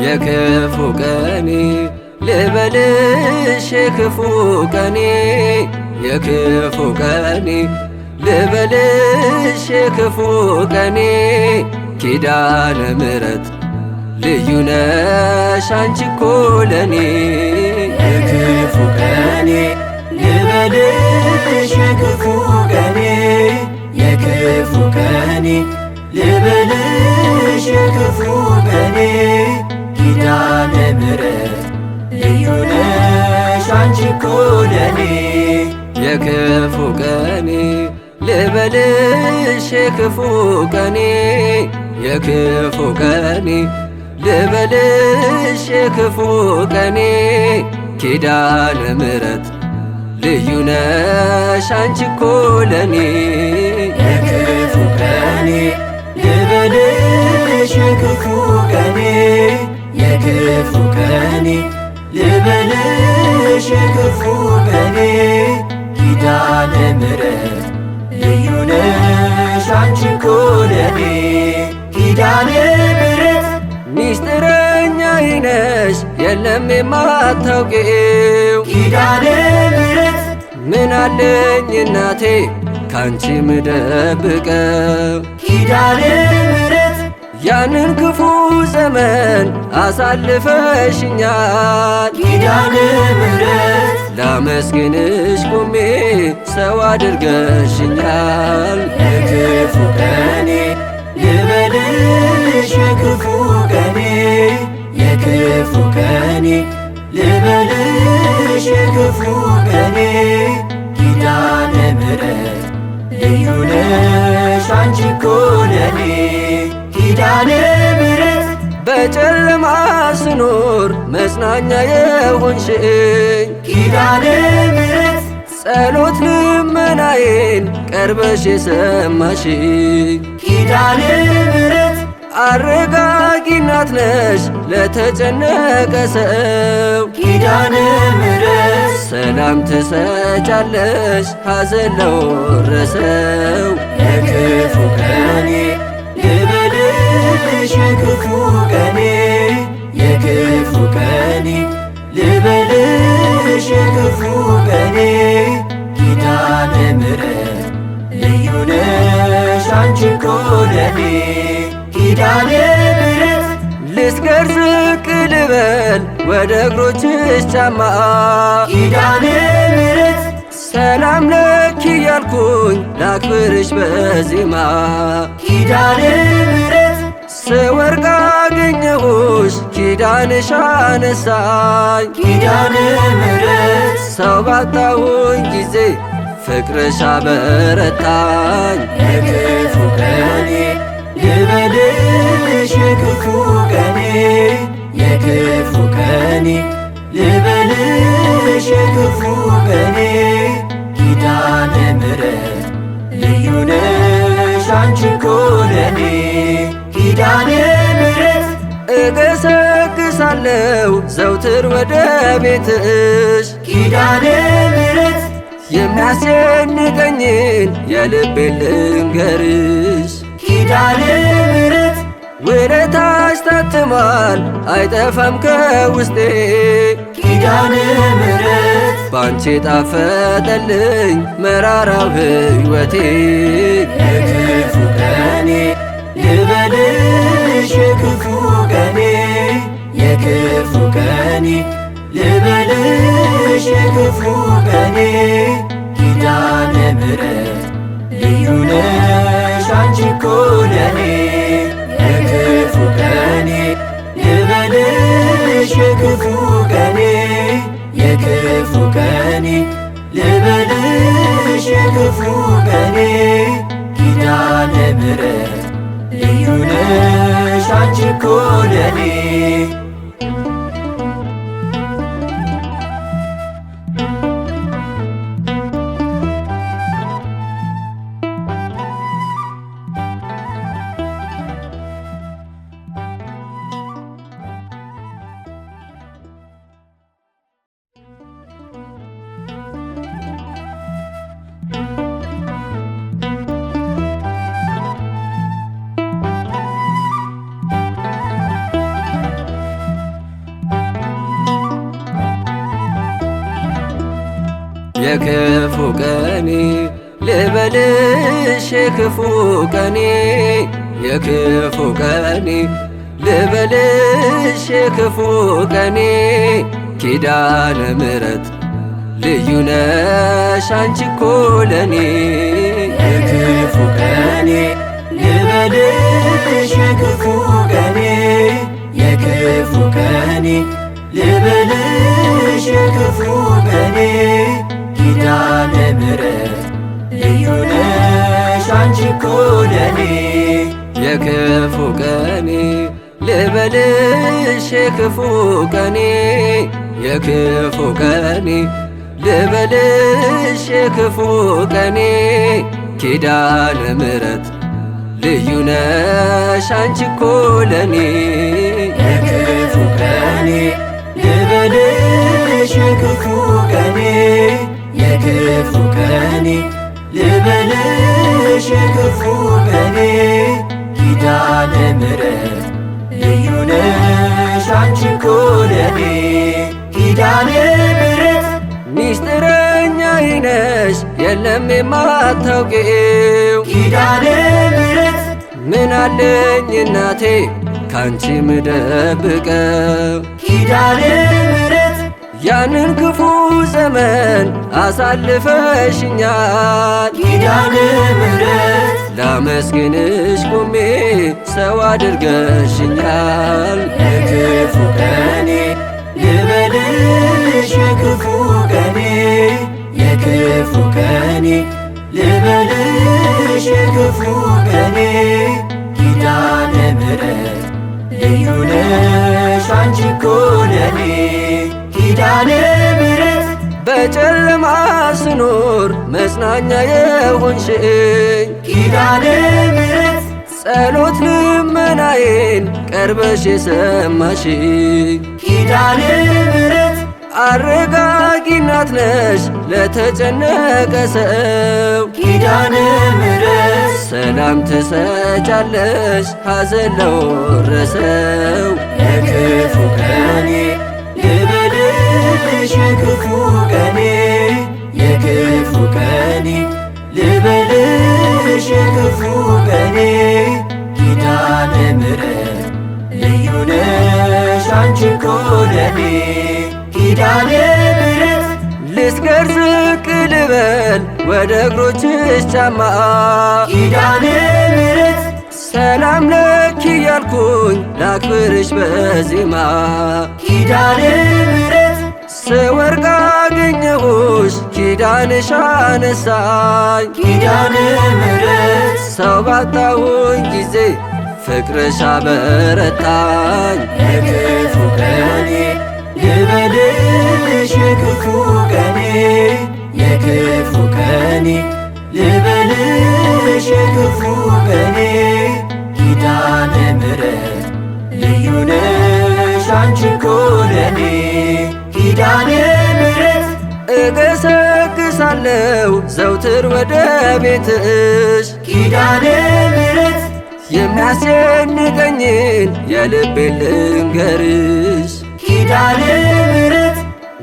የክፉ ቀኔ ልበልሽ የክፉ ቀኔ የክፉ ቀኔ ልበልሽ የክፉ ቀኔ ኪዳነ ምሕረት ልዩ ነሽ አንቺ እኮ ለኔ የክፉ ቀኔ ልበልሽ የክፉ ቀኔ የክፉ ቀኔ ልበልሽ የክፉ ቀኔ ኪዳነ ምሕረት ልዩ ነሽ አንቺ እኮ ለኔ የክፉ ቀኔ ልበልሽ የክፉ ቀኔ የክፉ ቀኔ ልበልሽ የክፉ ቀኔ ኪዳነ ምሕረት ልዩ ነሽ አንቺ እኮ ለኔ የክፉ ቀኔ ልበልሽ የክፉ ቀኔ የክፉ ቀኔ ልበልሽ የክፉ ቀኔ ኪዳነ ምሕረት ልዩ ነሽ አንቺ እኮ ለኔ ኪዳነ ምሕረት ሚስጥረኛዬ ነሽ የለም የማታውቂው ኪዳነ ምሕረት ምን አለኝ እናቴ ካንቺ ምደብቀው ኪዳነ ምሕረት ያንን ክፉ ዘመን አሳልፈሽኛል ኪዳነ ምሕረት ላመስግንሽ ቆሜ ሰው አድርገሽኛል የክፉ ቀኔ ልበልሽ የክፉ ቀኔ የክፉ ቀኔ ልበልሽ የክፉ ቀኔ ኪዳነ ምሕረት ልዩ ነሽ አንቺ እኮ ለኔ ኪዳነ ምሕረት በጨለማ ስኖር መጽናኛ የሆንሽኝ ኪዳነ ምሕረት ጸሎት ልመናዬን ቀርበሽ የሰማሽኝ ኪዳነ ምሕረት አረጋጊ እናት ነሽ ለተጨነቀ ሰው ኪዳነ ምሕረት ሰላም ትሰጫለሽ ሐዘን ለወረሰው የክፉ ቀኔ ልበልሽ የክፉ ቀኔ የክፉ ቀኔ ልበልሽ የክፉ ቀኔ ኪዳነ ምሕረት ልዩ ነሽ አንቺ እኮ ለኔ ኪዳነ ምሕረት ልስገር ዝቅ ልበል ወደ እግሮችሽ ጫማ ኪዳነ ምሕረት ሰላም ለኪ ያልኩኝ ላክብርሽ በዜማ ኪዳነ ምሕረት ስወርቅ አገኘሁሽ ኪዳንሽ አነሳኝ ኪዳነ ምሕረት ሰው ባጣሁኝ ጊዜ ፍቅርሽ አበረታኝ የክፉ ቀኔ ልበልሽ የክፉ ቀኔ የክፉ ቀኔ ልበልሽ የክፉ ቀኔ ኪዳነ ምሕረት ልዩ ነሽ አንቺ እኮ ለኔ ኪዳነ ምሕረት እገሰግሳለሁ ዘውትር ወደ ቤትሽ ኪዳነ ምሕረት የሚያስጨንቀኝን የልቤን ልንገርሽ ኪዳነ ምሕረት ውለታሽ ታትሟል አይጠፋም ከውስጤ ኪዳነ ምሕረት ባንቺ ጣፈጠልኝ መራራው ሕይወቴ የክፉ ቀኔ ልበልሽ የክፉ ቀኔ የክፉ ቀኔ ልበልሽ የክፉ ቀኔ ኪዳነ ምሕረት ልዩ ነሽ አንቺ እኮ ለኔ የክፉ ቀኔ ልበልሽ የክፉ ቀኔ የክፉ ቀኔ ልበልሽ የክፉ ቀኔ ኪዳነ ምሕረት ልዩ ነሽ አንቺ እኮ ለኔ የክፉ ቀኔ ልበልሽ የክፉ ቀኔ የክፉ ቀኔ ልበልሽ የክፉ ቀኔ ኪዳነ ምሕረት ልዩ ነሽ አንቺ እኮ ለኔ የክፉ ቀኔ ልበልሽ የክፉ ቀኔ የክፉ ቀኔ ልበልሽ የክፉ ቀኔ ኪዳነ ምሕረት ልዩ ነሽ አንቺ እኮ ለኔ የክፉ ቀኔ ልበልሽ የክፉ ቀኔ የክፉ ቀኔ ልበልሽ የክፉ ቀኔ ኪዳነ ምሕረት ልዩ ነሽ አንቺ እኮ ለኔ የክፉ ቀኔ ልበልሽ የክፉ ቀኔ የክፉ ቀኔ ልበልሽ የክፉ ቀኔ ኪዳነ ምሕረት ልዩ ነሽ አንቺ እኮ ለኔ ኪዳነ ምሕረት ሚስጥረኛዬ ነሽ የለም የማታውቂው ኪዳነ ምሕረት ምን አለኝ እናቴ ካንቺ ምደብቀው ኪዳነ ምሕረት ያንን ክፉ ዘመን አሳልፈሽኛል ኪዳነ ምሕረት ላመስግንሽ ቆሜ ሰው አድርገሽኛል የክፉ ቀኔ ልበልሽ የክፉ ቀኔ የክፉ ቀኔ ልበልሽ የክፉ ቀኔ ኪዳነ ምሕረት ልዩ ነሽ አንቺ እኮ ለኔ ኪዳነ ምሕረት በጨለማ ስኖር መጽናኛ የሆንሽኝ ኪዳነ ምሕረት ጸሎት ልመናዬን ቀርበሽ የሰማሽኝ ኪዳነ ምሕረት አረጋጊ እናት ነሽ ለተጨነቀ ሰው ኪዳነ ምሕረት ሰላም ትሰጫለሽ ሐዘን ለወረሰው የክፉ ቀኔ ልበልሽ የክፉ ቀኔ የክፉ ቀኔ ልበልሽ የክፉ ቀኔ ኪዳነ ምሕረት ልዩ ነሽ አንቺ እኮ ለኔ ኪዳነ ምሕረት ልስገር ዝቅ ልበል ወደ እግሮችሽ ጫማ ኪዳነ ምሕረት ሰላም ለኪ ያልኩኝ ላክብርሽ በዜማ ኪዳነ ምሕረት ስወርቅ አገኘሁሽ ኪዳንሽ አነሳኝ ኪዳነ ምሕረት ሰው ባጣሁኝ ጊዜ ፍቅርሽ አበረታኝ የክፉ ቀኔ ልበልሽ የክፉ ቀኔ የክፉ ቀኔ ልበልሽ የክፉ ቀኔ ኪዳነ ምሕረት ልዩ ነሽ አንቺ እኮ ለኔ ኪዳነ ምሕረት እገሰግሳለሁ ዘውትር ወደ ቤትሽ ኪዳነ ምሕረት የሚያስጨንቀኝን የልቤን ልንገርሽ ኪዳነ ምሕረት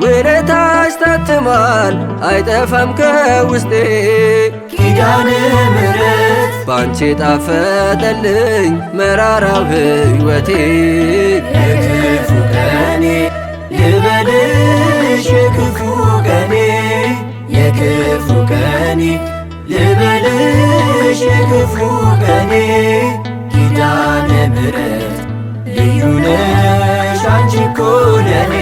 ውለታሽ ታትሟል አይጠፋም ከውስጤ ኪዳነ ምሕረት ባንቺ ጣፈጠልኝ መራራው ሕይወቴ የክፉ ቀኔ ልበልሽ የክፉ ቀኔ የክፉ ቀኔ ልበልሽ የክፉ ቀኔ ኪዳነ ምሕረት ልዩ ነሽ አንቺ እኮ ለኔ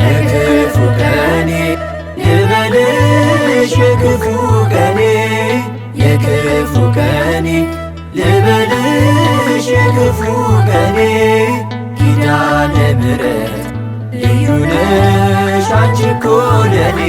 የክፉ ቀኔ ልበልሽ የክፉ ቀኔ የክፉ ቀኔ ልበልሽ የክፉ ቀኔ ኪዳነ ምሕረት ልዩ ነሽ አንቺ እኮ ለኔ